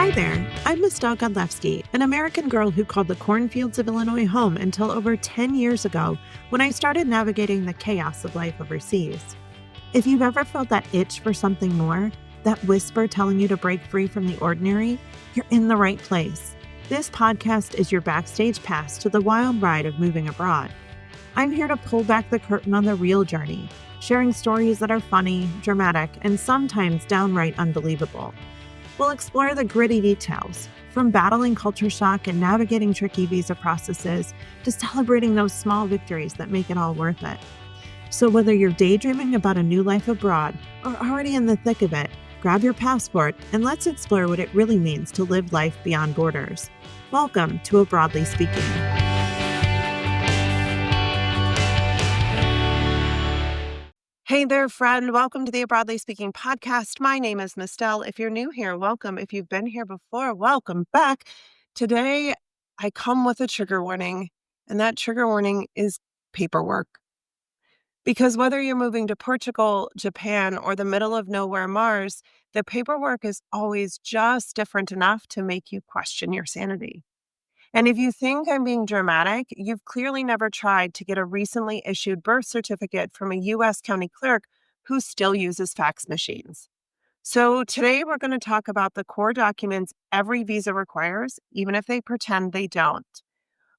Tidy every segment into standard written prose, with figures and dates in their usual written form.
Hi there, I'm Mistel Godlewski, an American girl who called the cornfields of Illinois home until over 10 years ago when I started navigating the chaos of life overseas. If you've ever felt that itch for something more, that whisper telling you to break free from the ordinary, you're in the right place. This podcast is your backstage pass to the wild ride of moving abroad. I'm here to pull back the curtain on the real journey, sharing stories that are funny, dramatic, and sometimes downright unbelievable. We'll explore the gritty details, from battling culture shock and navigating tricky visa processes to celebrating those small victories that make it all worth it. So whether you're daydreaming about a new life abroad or already in the thick of it, grab your passport and let's explore what it really means to live life beyond borders. Welcome to A Broadly Speaking. Hey there, friend. Welcome to the Broadly Speaking podcast. My name is Mistel. If you're new here, welcome. If you've been here before, welcome back. Today, I come with a trigger warning, and that trigger warning is paperwork. Because whether you're moving to Portugal, Japan, or the middle of nowhere Mars, the paperwork is always just different enough to make you question your sanity. And if you think I'm being dramatic, you've clearly never tried to get a recently issued birth certificate from a U.S. county clerk who still uses fax machines. So today we're going to talk about the core documents every visa requires, even if they pretend they don't.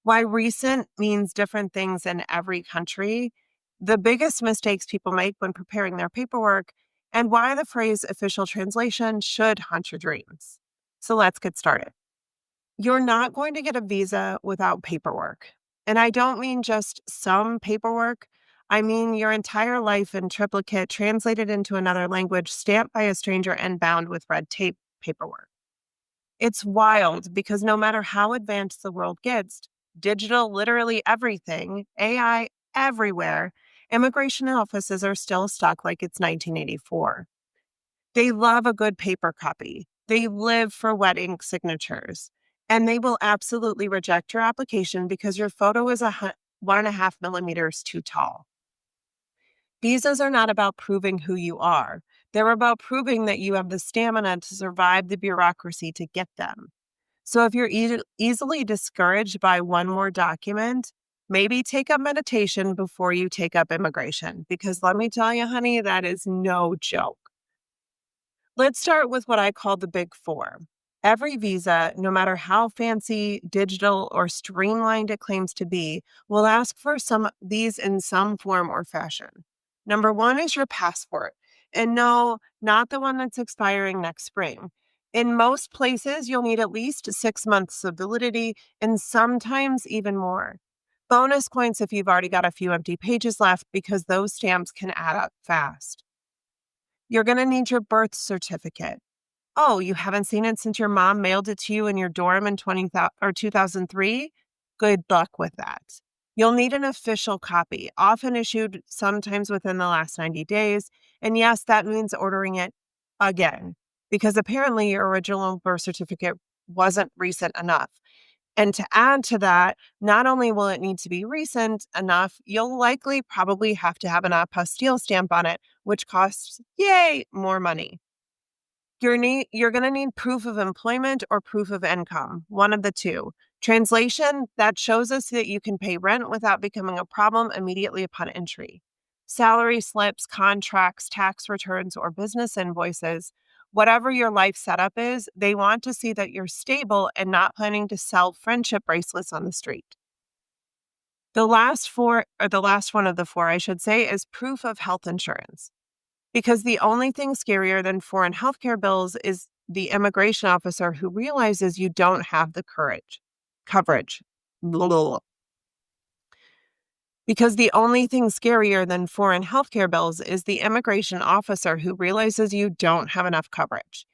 Why recent means different things in every country, the biggest mistakes people make when preparing their paperwork, and why the phrase official translation should haunt your dreams. So let's get started. You're not going to get a visa without paperwork. And I don't mean just some paperwork. I mean your entire life in triplicate, translated into another language, stamped by a stranger, and bound with red tape paperwork. It's wild because no matter how advanced the world gets, digital, literally everything, AI everywhere, immigration offices are still stuck like it's 1984. They love a good paper copy. They live for wet ink signatures. And they will absolutely reject your application because your photo is 1.5 millimeters too tall. Visas are not about proving who you are. They're about proving that you have the stamina to survive the bureaucracy to get them. So if you're easily discouraged by one more document, maybe take up meditation before you take up immigration. Because let me tell you, honey, that is no joke. Let's start with what I call the big four. Every visa, no matter how fancy, digital, or streamlined it claims to be, will ask for these in some form or fashion. Number one is your passport. And no, not the one that's expiring next spring. In most places, you'll need at least 6 months of validity and sometimes even more. Bonus points if you've already got a few empty pages left because those stamps can add up fast. You're going to need your birth certificate. Oh, you haven't seen it since your mom mailed it to you in your dorm in 2003? Good luck with that. You'll need an official copy, often issued sometimes within the last 90 days. And yes, that means ordering it again, because apparently your original birth certificate wasn't recent enough. And to add to that, not only will it need to be recent enough, you'll likely probably have to have an apostille stamp on it, which costs, more money. You're going to need proof of employment or proof of income, one of the two. Translation, that shows us that you can pay rent without becoming a problem immediately upon entry. Salary slips, contracts, tax returns, or business invoices, whatever your life setup is, they want to see that you're stable and not planning to sell friendship bracelets on the street. The last one of the four, I should say, is proof of health insurance. Because the only thing scarier than foreign healthcare bills is the immigration officer who realizes you don't have the coverage. Because the only thing scarier than foreign healthcare bills is the immigration officer who realizes you don't have enough coverage.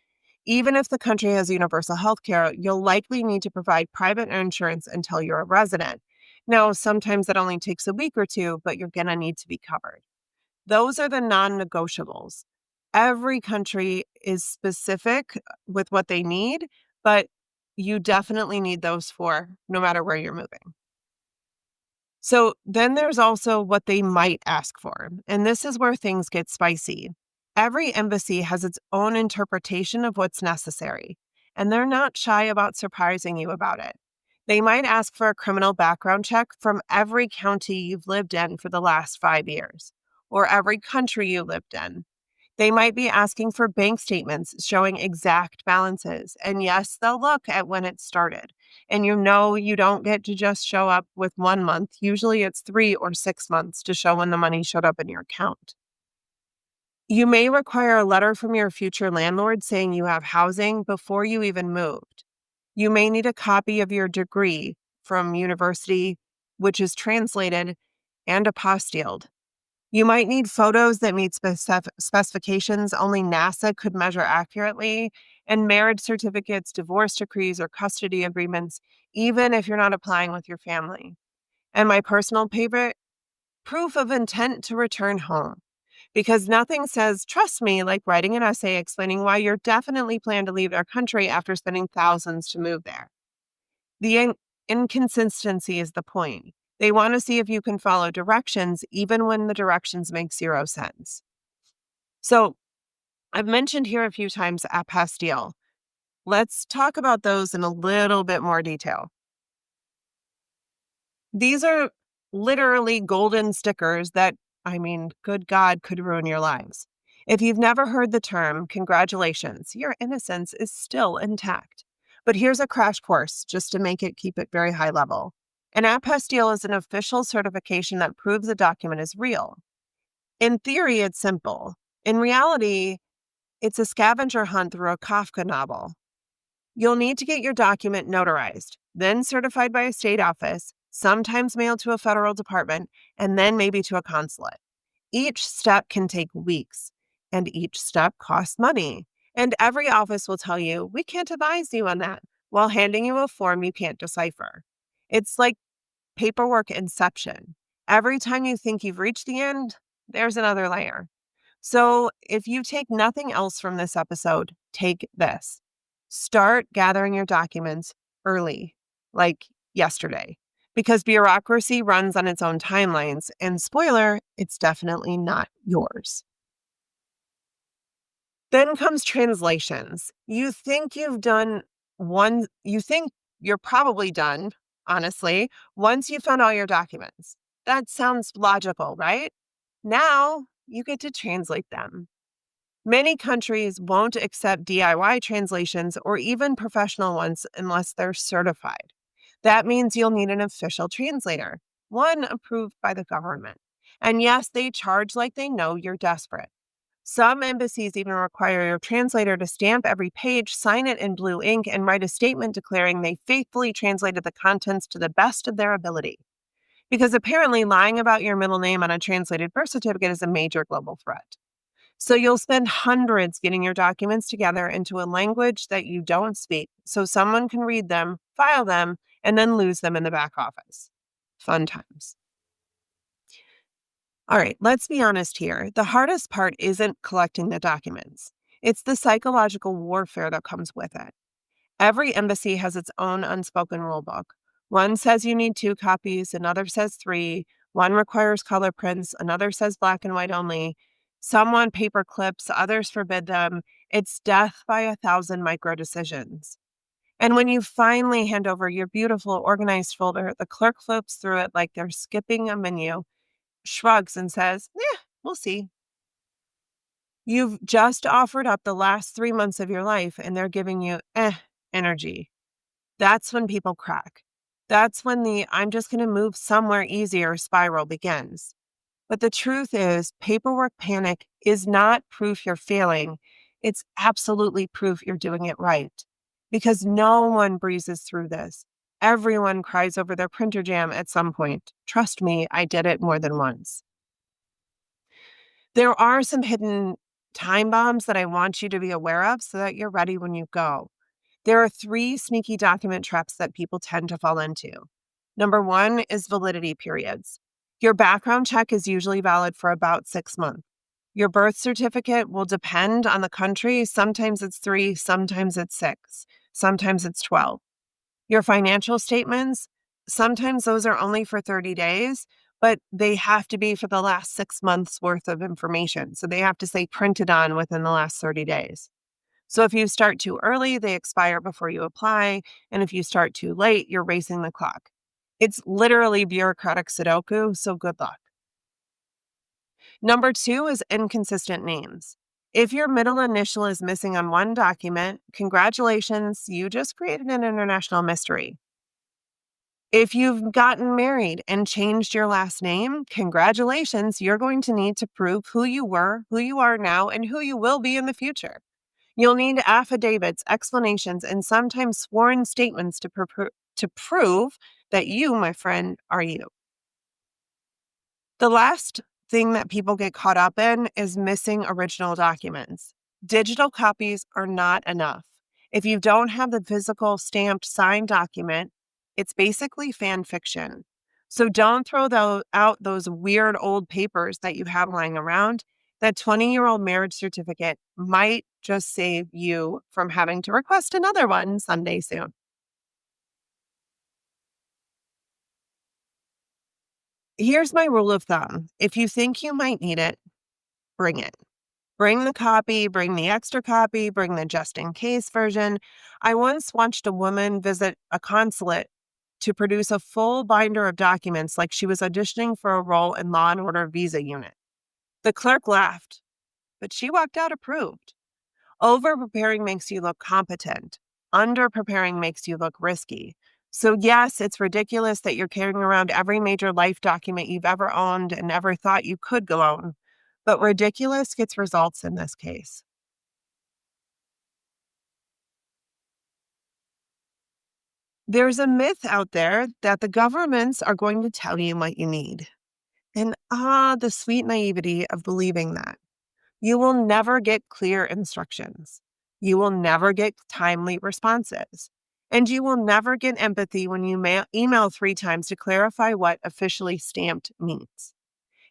Even if the country has universal healthcare, you'll likely need to provide private insurance until you're a resident. Now, sometimes that only takes a week or two, but you're going to need to be covered. Those are the non-negotiables. Every country is specific with what they need, but you definitely need those four no matter where you're moving. So then there's also what they might ask for, and this is where things get spicy. Every embassy has its own interpretation of what's necessary. and they're not shy about surprising you about it. They might ask for a criminal background check from every county you've lived in for the last 5 years, or every country you lived in. They might be asking for bank statements showing exact balances. And yes, they'll look at when it started. And you don't get to just show up with 1 month. Usually it's 3 or 6 months to show when the money showed up in your account. You may require a letter from your future landlord saying you have housing before you even moved. You may need a copy of your degree from university, which is translated and apostilled. You might need photos that meet specifications only NASA could measure accurately, and marriage certificates, divorce decrees, or custody agreements, even if you're not applying with your family. And my personal favorite, proof of intent to return home. Because nothing says, trust me, like writing an essay explaining why you're definitely plan to leave our country after spending thousands to move there. The inconsistency is the point. They want to see if you can follow directions, even when the directions make zero sense. So I've mentioned here a few times apostille. Let's talk about those in a little bit more detail. These are literally golden stickers that, good God, could ruin your lives. If you've never heard the term, congratulations, your innocence is still intact. But here's a crash course just to keep it very high level. An apostille is an official certification that proves a document is real. In theory, it's simple. In reality, it's a scavenger hunt through a Kafka novel. You'll need to get your document notarized, then certified by a state office, sometimes mailed to a federal department, and then maybe to a consulate. Each step can take weeks, and each step costs money. And every office will tell you, we can't advise you on that, while handing you a form you can't decipher. It's like paperwork inception. Every time you think you've reached the end, there's another layer. So if you take nothing else from this episode, take this. Start gathering your documents early, like yesterday, because bureaucracy runs on its own timelines, and spoiler, it's definitely not yours. Then comes translations. You think you're probably done, honestly, once you found all your documents. That sounds logical, right? Now you get to translate them. Many countries won't accept DIY translations or even professional ones unless they're certified. That means you'll need an official translator, one approved by the government. And yes, they charge like they know you're desperate. Some embassies even require your translator to stamp every page, sign it in blue ink, and write a statement declaring they faithfully translated the contents to the best of their ability. Because apparently lying about your middle name on a translated birth certificate is a major global threat. So you'll spend hundreds getting your documents together into a language that you don't speak so someone can read them, file them, and then lose them in the back office. Fun times. All right, let's be honest here. The hardest part isn't collecting the documents. It's the psychological warfare that comes with it. Every embassy has its own unspoken rule book. One says you need 2 copies, another says 3. One requires color prints, another says black and white only. Some want paper clips, others forbid them. It's death by 1,000 micro decisions. And when you finally hand over your beautiful organized folder, the clerk flips through it like they're skipping a menu, shrugs and says, we'll see. You've just offered up the last 3 months of your life and they're giving you energy. That's when people crack. That's when the I'm just going to move somewhere easier spiral begins. But the truth is, paperwork panic is not proof you're failing. It's absolutely proof you're doing it right. Because no one breezes through this. Everyone cries over their printer jam at some point. Trust me, I did it more than once. There are some hidden time bombs that I want you to be aware of so that you're ready when you go. There are 3 sneaky document traps that people tend to fall into. Number 1 is validity periods. Your background check is usually valid for about 6 months. Your birth certificate will depend on the country. Sometimes it's 3, sometimes it's 6, sometimes it's 12. Your financial statements, sometimes those are only for 30 days, but they have to be for the last 6 months worth of information. So they have to say printed on within the last 30 days. So if you start too early, they expire before you apply. And if you start too late, you're racing the clock. It's literally bureaucratic Sudoku, so good luck. Number two is inconsistent names. If your middle initial is missing on one document, congratulations, you just created an international mystery. If you've gotten married and changed your last name, congratulations, you're going to need to prove who you were, who you are now, and who you will be in the future. You'll need affidavits, explanations, and sometimes sworn statements to prove that you, my friend, are you. The last thing that people get caught up in is missing original documents. Digital copies are not enough. If you don't have the physical stamped signed document, it's basically fan fiction. So don't throw out those weird old papers that you have lying around. That 20-year-old marriage certificate might just save you from having to request another one someday soon. Here's my rule of thumb. If you think you might need it, bring it. Bring the copy, bring the extra copy, bring the just in case version. I once watched a woman visit a consulate to produce a full binder of documents like she was auditioning for a role in Law and Order Visa Unit. The clerk laughed, but she walked out approved. Over preparing makes you look competent. Under preparing makes you look risky. So, yes, it's ridiculous that you're carrying around every major life document you've ever owned and ever thought you could own, but ridiculous gets results in this case. There's a myth out there that the governments are going to tell you what you need. And the sweet naivety of believing that. You will never get clear instructions. You will never get timely responses. And you will never get empathy when you email 3 times to clarify what officially stamped means.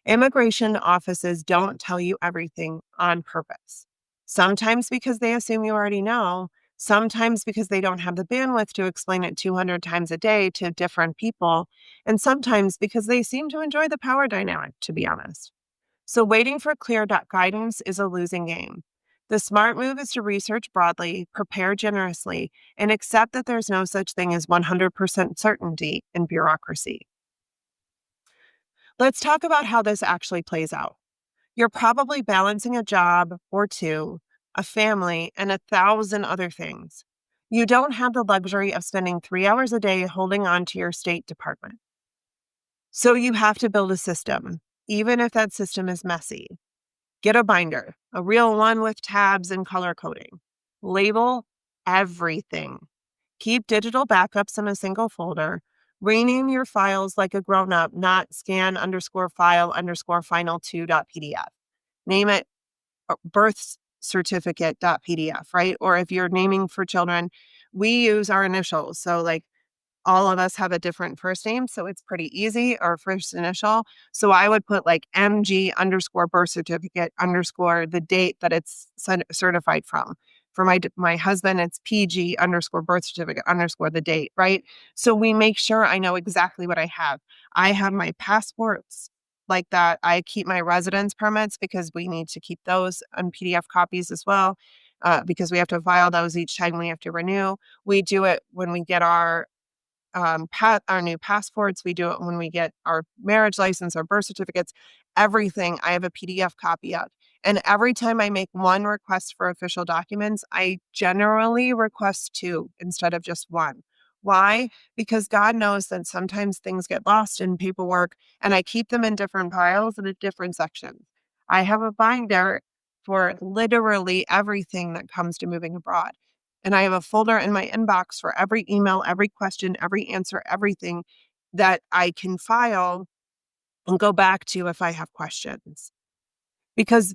Immigration offices don't tell you everything on purpose. Sometimes because they assume you already know, sometimes because they don't have the bandwidth to explain it 200 times a day to different people, and sometimes because they seem to enjoy the power dynamic, to be honest. So waiting for clear guidance is a losing game. The smart move is to research broadly, prepare generously, and accept that there's no such thing as 100% certainty in bureaucracy. Let's talk about how this actually plays out. You're probably balancing a job or two, a family, and 1,000 other things. You don't have the luxury of spending 3 hours a day holding on to your State Department. So you have to build a system, even if that system is messy. Get a binder, a real one with tabs and color coding. Label everything. Keep digital backups in a single folder. Rename your files like a grown up, not scan underscore file underscore final 2.pdf. Name it birth certificate.pdf, right? Or if you're naming for children, we use our initials. So, like, all of us have a different first name, so it's pretty easy, or first initial. So I would put like MG underscore birth certificate underscore the date that it's certified from. For my husband, it's PG underscore birth certificate underscore the date, right? So we make sure I know exactly what I have. I have my passports like that. I keep my residence permits because we need to keep those on PDF copies as well, because we have to file those each time we have to renew. We do it when we get our new passports. We do it when we get our marriage license, our birth certificates, everything I have a PDF copy of. And every time I make one request for official documents, I generally request two instead of just one. Why? Because God knows that sometimes things get lost in paperwork and I keep them in different piles and in different sections. I have a binder for literally everything that comes to moving abroad. And I have a folder in my inbox for every email, every question, every answer, everything that I can file and go back to if I have questions. Because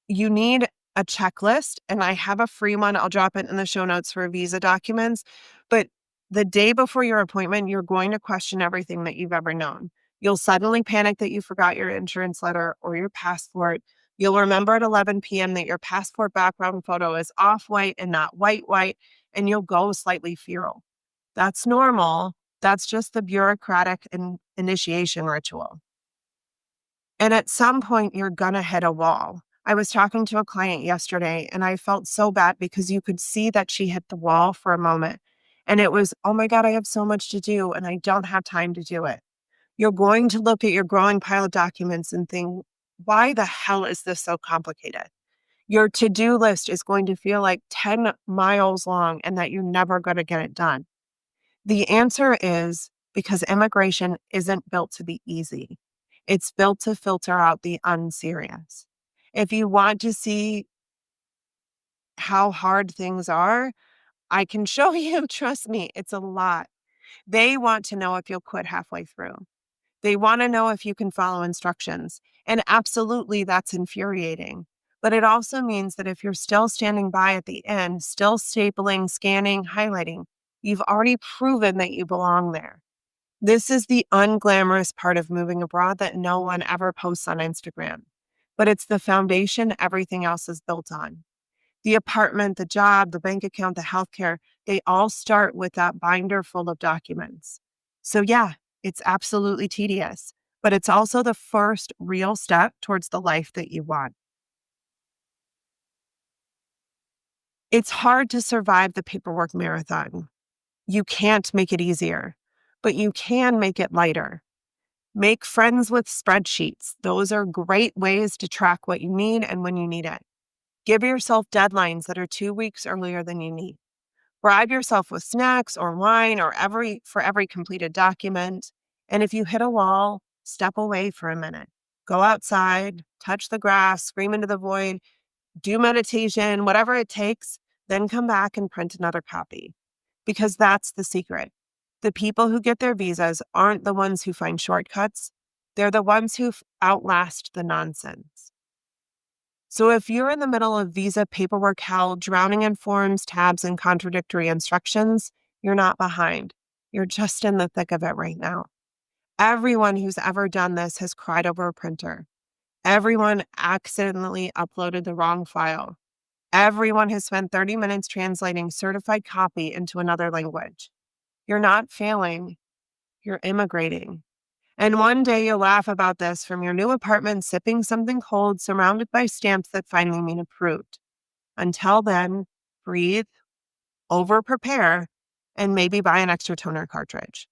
you need a checklist, and I have a free one. I'll drop it in the show notes for visa documents. But the day before your appointment, you're going to question everything that you've ever known. You'll suddenly panic that you forgot your insurance letter or your passport. You'll remember at 11 p.m. that your passport background photo is off-white and not white, and you'll go slightly feral. That's normal. That's just the bureaucratic initiation ritual. And at some point, you're going to hit a wall. I was talking to a client yesterday and I felt so bad because you could see that she hit the wall for a moment. And it was, oh my God, I have so much to do and I don't have time to do it. You're going to look at your growing pile of documents and think, why the hell is this so complicated? Your to-do list is going to feel like 10 miles long and that you're never going to get it done. The answer is because immigration isn't built to be easy. It's built to filter out the unserious. If you want to see how hard things are, I can show you. Trust me, it's a lot. They want to know if you'll quit halfway through. They want to know if you can follow instructions. And absolutely, that's infuriating. But it also means that if you're still standing by at the end, still stapling, scanning, highlighting, you've already proven that you belong there. This is the unglamorous part of moving abroad that no one ever posts on Instagram. But it's the foundation everything else is built on. The apartment, the job, the bank account, the healthcare, they all start with that binder full of documents. So yeah, it's absolutely tedious, but it's also the first real step towards the life that you want. It's hard to survive the paperwork marathon. You can't make it easier, but you can make it lighter. Make friends with spreadsheets. Those are great ways to track what you need and when you need it. Give yourself deadlines that are 2 weeks earlier than you need. Bribe yourself with snacks or wine or for every completed document. And if you hit a wall, step away for a minute. Go outside, touch the grass, scream into the void, do meditation, whatever it takes, then come back and print another copy. Because that's the secret. The people who get their visas aren't the ones who find shortcuts. They're the ones who outlast the nonsense. So if you're in the middle of visa paperwork hell, drowning in forms, tabs, and contradictory instructions, you're not behind. You're just in the thick of it right now. Everyone who's ever done this has cried over a printer. Everyone accidentally uploaded the wrong file. Everyone has spent 30 minutes translating certified copy into another language. You're not failing. You're immigrating. And one day you'll laugh about this from your new apartment, sipping something cold, surrounded by stamps that finally mean approved. Until then, breathe, over-prepare, and maybe buy an extra toner cartridge.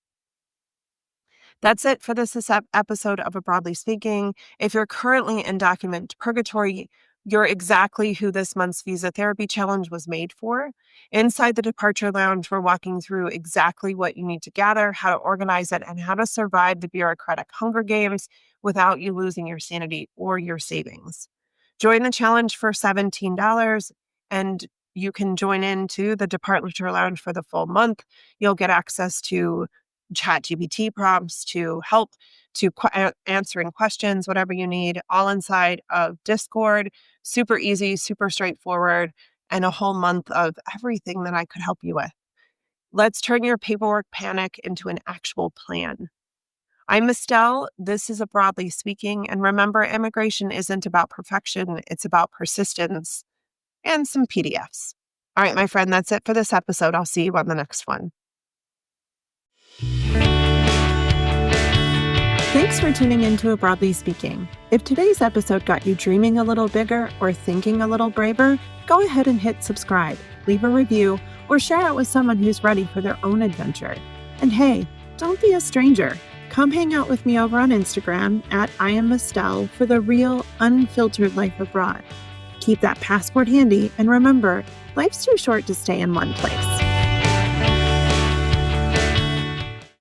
That's it for this episode of A Broadly Speaking. If you're currently in document purgatory, you're exactly who this month's Visa Therapy Challenge was made for. Inside the Departure Lounge, we're walking through exactly what you need to gather, how to organize it, and how to survive the bureaucratic Hunger Games without you losing your sanity or your savings. Join the challenge for $17, and you can join into the Departure Lounge for the full month. You'll get access to ChatGPT prompts, to help, to answering questions, whatever you need, all inside of Discord. Super easy, super straightforward, and a whole month of everything that I could help you with. Let's turn your paperwork panic into an actual plan. I'm Estelle. This is A Broadly Speaking. And remember, immigration isn't about perfection. It's about persistence and some PDFs. All right, my friend, that's it for this episode. I'll see you on the next one. Thanks for tuning in to A Broadly Speaking. If today's episode got you dreaming a little bigger or thinking a little braver, go ahead and hit subscribe, leave a review, or share it with someone who's ready for their own adventure. And hey, don't be a stranger. Come hang out with me over on Instagram at I am Estelle for the real, unfiltered life abroad. Keep that passport handy, and remember, life's too short to stay in one place.